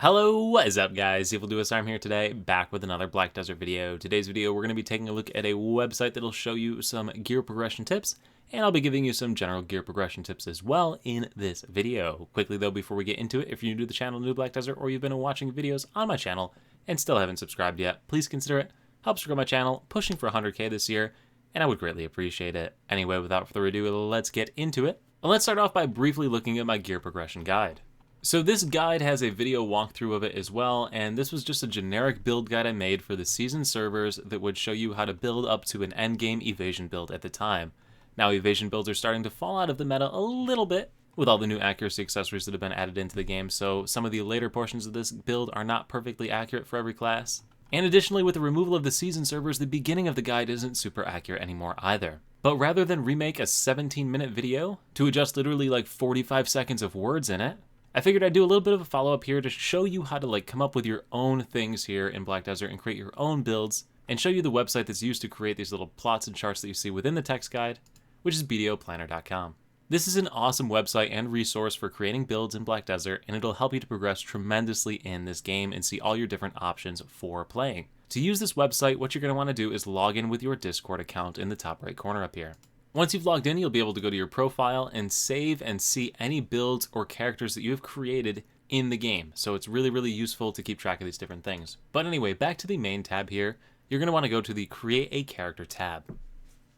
Hello, what is up guys? I'm here today, back with another Black Desert video. Today's video we're going to be taking a look at a website that'll show you some gear progression tips, and I'll be giving you some general gear progression tips as well in this video. Quickly though, before we get into it, if you're new to the channel, new to Black Desert, or you've been watching videos on my channel and still haven't subscribed yet, please consider it. Helps grow my channel, pushing for 100k this year, and I would greatly appreciate it. Anyway, without further ado, let's get into it. And let's start off by briefly looking at my gear progression guide. So this guide has a video walkthrough of it as well, and this was just a generic build guide I made for the season servers that would show you how to build up to an endgame evasion build at the time. Now evasion builds are starting to fall out of the meta a little bit with all the new accuracy accessories that have been added into the game, so some of the later portions of this build are not perfectly accurate for every class. And additionally, with the removal of the season servers, the beginning of the guide isn't super accurate anymore either. But rather than remake a 17-minute video to adjust literally like 45 seconds of words in it, I figured I'd do a little bit of a follow-up here to show you how to come up with your own things here in Black Desert and create your own builds, and show you the website that's used to create these little plots and charts that you see within the text guide, which is bdoplanner.com. This is an awesome website and resource for creating builds in Black Desert, and it'll help you to progress tremendously in this game and see all your different options for playing. To use this website, what you're going to want to do is log in with your Discord account in the top right corner up here. Once you've logged in, you'll be able to go to your profile and save and see any builds or characters that you have created in the game. So it's really useful to keep track of these different things. But anyway, back to the main tab here, you're going to want to go to the Create a Character tab.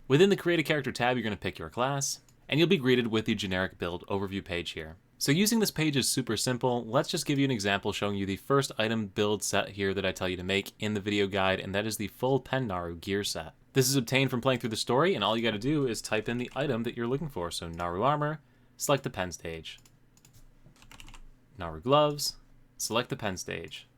Within the Create a Character tab, you're going to pick your class, and you'll be greeted with the generic build overview page here. So using this page is super simple. Let's just give you an example showing you the first item build set here that I tell you to make in the video guide, and that is the full Pen Naru gear set. This is obtained from playing through the story, and all you got to do is type in the item that you're looking for. So Naru armor, select the pen stage. Naru gloves, select the pen stage.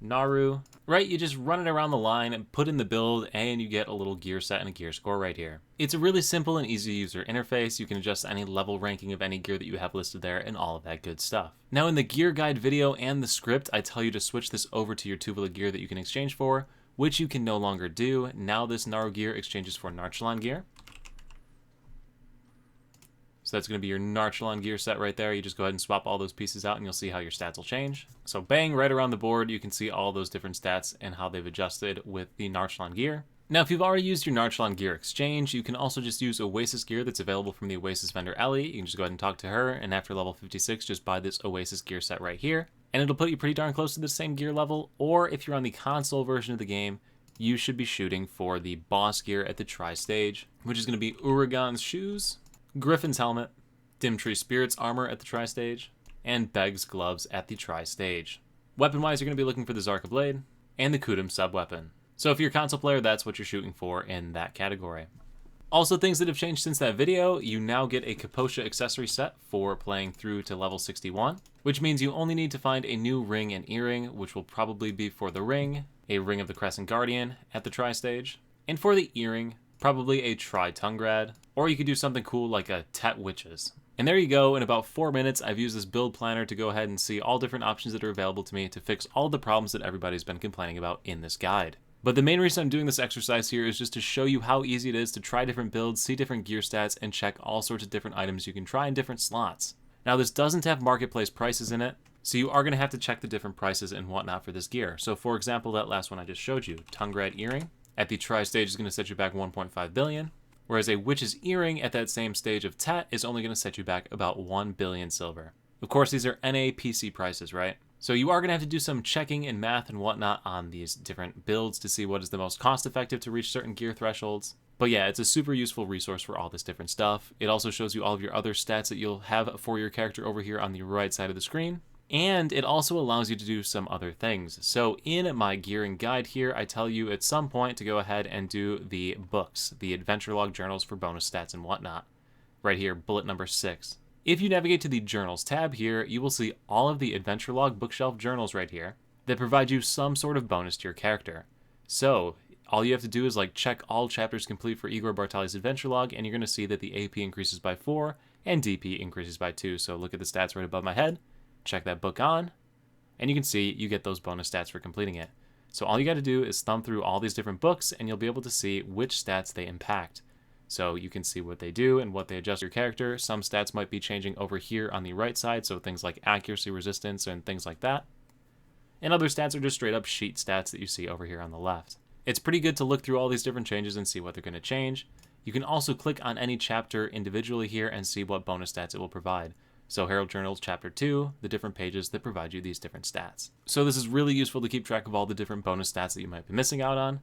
Naru, right, you just run it around the line and put in the build, and you get a little gear set and a gear score right here. It's a really simple and easy user interface. You can adjust any level ranking of any gear that you have listed there and all of that good stuff. Now in the gear guide video and the script, I tell you to switch this over to your Tuvala gear that you can exchange for, which you can no longer do. Now this Naru gear exchanges for Narchalon gear. So that's going to be your Narchalon gear set right there. You just go ahead and swap all those pieces out and you'll see how your stats will change. So bang, right around the board, you can see all those different stats and how they've adjusted with the Narchalon gear. Now, if you've already used your Narchalon gear exchange, you can also just use Oasis gear that's available from the Oasis vendor Ellie. You can just go ahead and talk to her, and after level 56, just buy this Oasis gear set right here. And it'll put you pretty darn close to the same gear level, or if you're on the console version of the game, you should be shooting for the boss gear at the tri-stage, which is going to be Uragan's shoes, Griffin's helmet, Dimtree Spirit's armor at the tri-stage, and Beg's gloves at the tri-stage. Weapon-wise, you're going to be looking for the Zarka blade and the Kudum sub-weapon. So if you're a console player, that's what you're shooting for in that category. Also, things that have changed since that video, you now get a Kaposha accessory set for playing through to level 61, which means you only need to find a new ring and earring, which will probably be for the ring, a ring of the Crescent Guardian at the tri-stage, and for the earring, probably a tri-Tungrad, or you could do something cool like a Tet Witches. And there you go, in about 4 minutes, I've used this build planner to go ahead and see all different options that are available to me to fix all the problems that everybody's been complaining about in this guide. But the main reason I'm doing this exercise here is just to show you how easy it is to try different builds, see different gear stats, and check all sorts of different items you can try in different slots. Now this doesn't have marketplace prices in it, so you are going to have to check the different prices and whatnot for this gear. So for example, that last one I just showed you, Tungrad earring, at the tri-stage is going to set you back 1.5 billion, whereas a Witch's earring at that same stage of Tet is only going to set you back about 1 billion silver. Of course, these are NA PC prices, right? So you are going to have to do some checking and math and whatnot on these different builds to see what is the most cost effective to reach certain gear thresholds. But yeah, it's a super useful resource for all this different stuff. It also shows you all of your other stats that you'll have for your character over here on the right side of the screen. And it also allows you to do some other things. So in my gearing guide here, I tell you at some point to go ahead and do the books, the adventure log journals for bonus stats and whatnot. Right here, bullet number 6. If you navigate to the Journals tab here, you will see all of the Adventure Log bookshelf journals right here that provide you some sort of bonus to your character. So, all you have to do is check all chapters complete for Igor Bartali's Adventure Log, and you're going to see that the AP increases by 4 and DP increases by 2. So look at the stats right above my head, check that book on, and you can see you get those bonus stats for completing it. So all you got to do is thumb through all these different books, and you'll be able to see which stats they impact. So you can see what they do and what they adjust your character. Some stats might be changing over here on the right side, so things like accuracy, resistance, and things like that. And other stats are just straight up sheet stats that you see over here on the left. It's pretty good to look through all these different changes and see what they're going to change. You can also click on any chapter individually here and see what bonus stats it will provide. So Herald Journals Chapter 2, the different pages that provide you these different stats. So this is really useful to keep track of all the different bonus stats that you might be missing out on.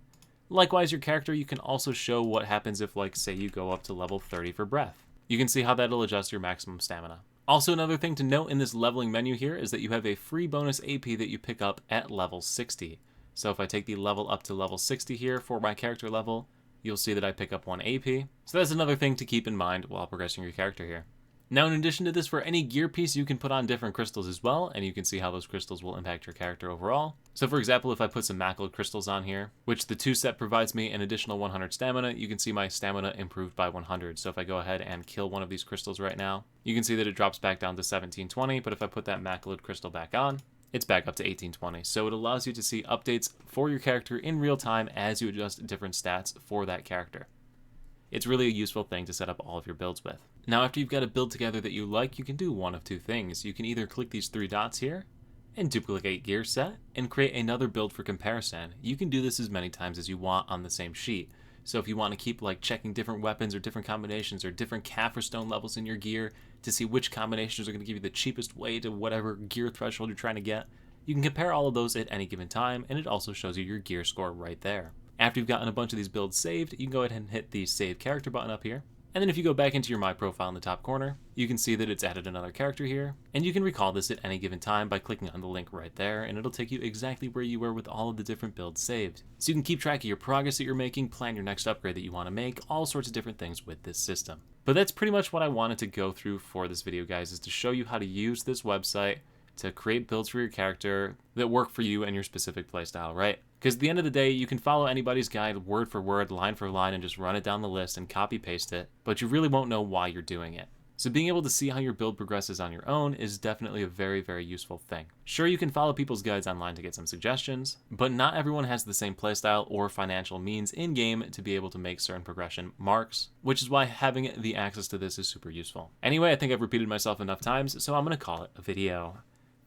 Likewise, your character, you can also show what happens if, like, say you go up to level 30 for breath. You can see how that'll adjust your maximum stamina. Also, another thing to note in this leveling menu here is that you have a free bonus AP that you pick up at level 60. So if I take the level up to level 60 here for my character level, you'll see that I pick up 1 AP. So that's another thing to keep in mind while progressing your character here. Now, in addition to this, for any gear piece, you can put on different crystals as well, and you can see how those crystals will impact your character overall. So for example, if I put some mackled crystals on here, which the 2 set provides me an additional 100 stamina, you can see my stamina improved by 100. So if I go ahead and kill one of these crystals right now, you can see that it drops back down to 1720, but if I put that mackled crystal back on, it's back up to 1820. So it allows you to see updates for your character in real time as you adjust different stats for that character. It's really a useful thing to set up all of your builds with. Now, after you've got a build together that you like, you can do one of two things. You can either click these 3 dots here and duplicate gear set and create another build for comparison. You can do this as many times as you want on the same sheet. So if you want to keep like checking different weapons or different combinations or different Kaffir stone levels in your gear to see which combinations are going to give you the cheapest way to whatever gear threshold you're trying to get, you can compare all of those at any given time, and it also shows you your gear score right there. After you've gotten a bunch of these builds saved, you can go ahead and hit the Save Character button up here. And then if you go back into your My Profile in the top corner, you can see that it's added another character here. And you can recall this at any given time by clicking on the link right there, and it'll take you exactly where you were with all of the different builds saved. So you can keep track of your progress that you're making, plan your next upgrade that you want to make, all sorts of different things with this system. But that's pretty much what I wanted to go through for this video, guys, is to show you how to use this website to create builds for your character that work for you and your specific playstyle, right? Because at the end of the day, you can follow anybody's guide word for word, line for line, and just run it down the list and copy paste it, but you really won't know why you're doing it. So being able to see how your build progresses on your own is definitely a very, very useful thing. Sure, you can follow people's guides online to get some suggestions, but not everyone has the same playstyle or financial means in-game to be able to make certain progression marks, which is why having the access to this is super useful. Anyway, I think I've repeated myself enough times, so I'm going to call it a video.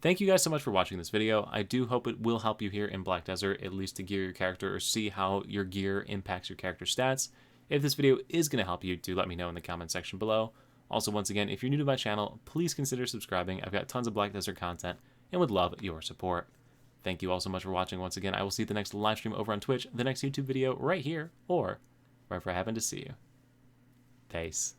Thank you guys so much for watching this video. I do hope it will help you here in Black Desert, at least to gear your character or see how your gear impacts your character stats. If this video is going to help you, do let me know in the comment section below. Also, once again, if you're new to my channel, please consider subscribing. I've got tons of Black Desert content and would love your support. Thank you all so much for watching once again. I will see you at the next live stream over on Twitch, the next YouTube video right here, or wherever I happen to see you. Peace.